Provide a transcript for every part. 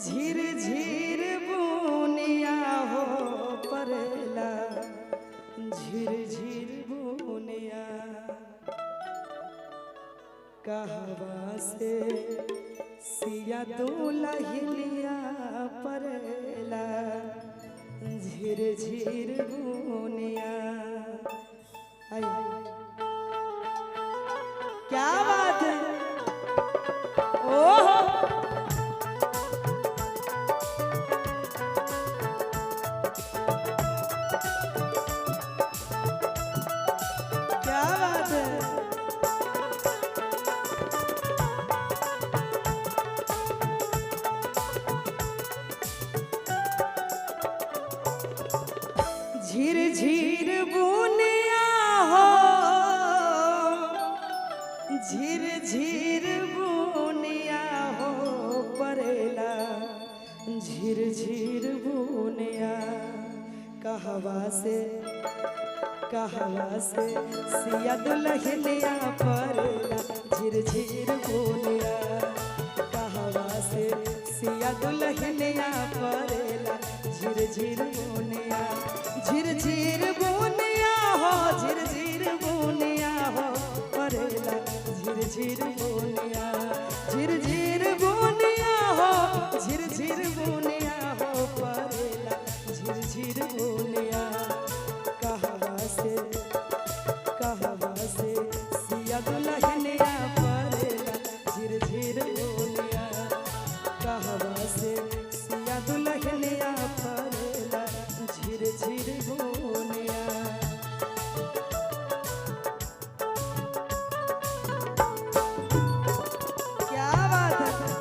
झिर झिर बुनिया हो परेला झिर झिर बुनिया कहवा से सिया दुलहिलिया परेला झिर झिर बुनिया। क्या बात है ओहो झिर झिर बुनिया हो झिर झिर बुनिया हो परेला झिर झिर बुनिया कहवा से सिया दुलहिलिया परेला झिर झिर बुनिया कहवा से सिया दुलहिलिया परेला झिर झिर बुनिया। झिर झिर बुनिया हो झिर झिर बुनिया हो परेला झिर झिर बुनिया झिर झिर बुनिया हो झिर झिर बुनिया हो परेला झिर झिर बुनिया कहवा से सिया दुलहिलिया परेला झिर झिर बुनिया कहवा से सिया दुलहिलिया परेला झिर झिर बुनिया। क्या बात है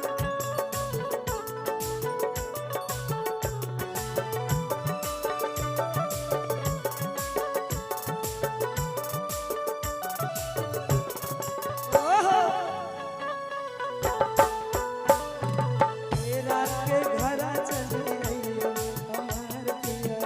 ओहो रात के घरा चले आइयो हमार पिया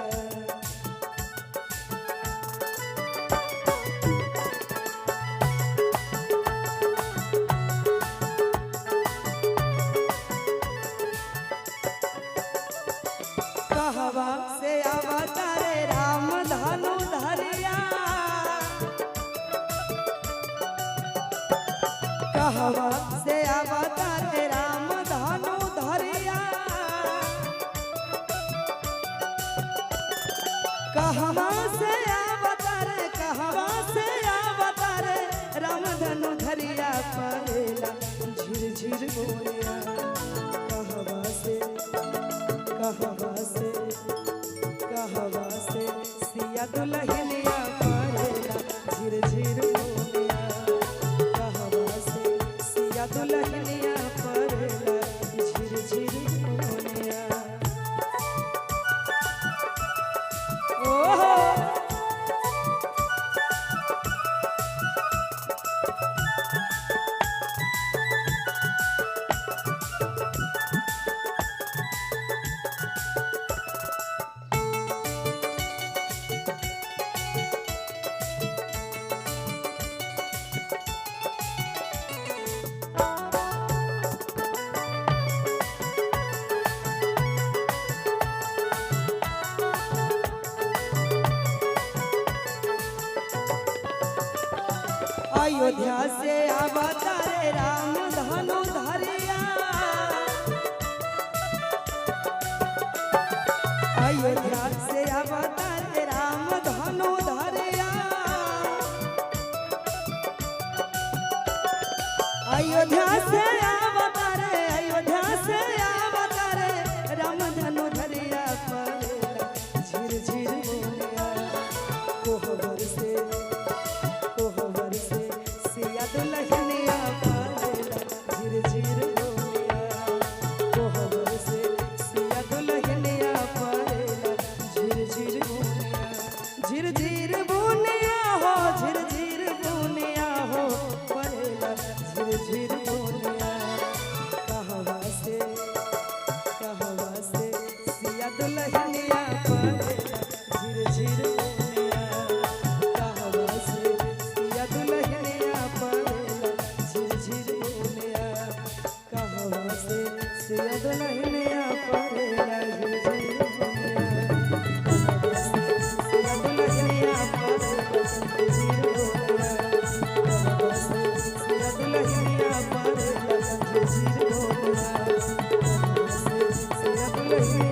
कहवा से अवतारे राम धनु धरिया कहवा से अवतारे राम धनु धरिया कहवा से अवतारे राम धनु धरिया परेला झिर झिर बुनिया कहवा से सिया दुलहिलिया परेला झिर झिर बुनिया कहवा से सिया दुलहिलिया परेला झिर झिर बुनिया। ओहो अयोध्या से अवतारे राम धनु धरिया अयोध्या से अवतारे राम धनु धरिया अयोध्या से अवतारे राम धनु धरिया परेला झिर झिर बुनिया कोहबर से सिया दुलहिलिया परेला झिर झिर बुनिया कोहबर से सिया दुलहिलिया परेला झिर झिर बुनिया झिर झिर बुनिया हो झिर झिर बुनिया हो परेला झिर झिर बुनिया कहवा से सिया दुलहिलिया परेला झिर झिर बुनिया कहवा से सिया दुलहिलिया परेला झिर झिर बुनिया कहवा से सिया दुलहिलिया करेला झिझिर दुल्हनिया पर झिझिर दुल्हनिया पर झिझिर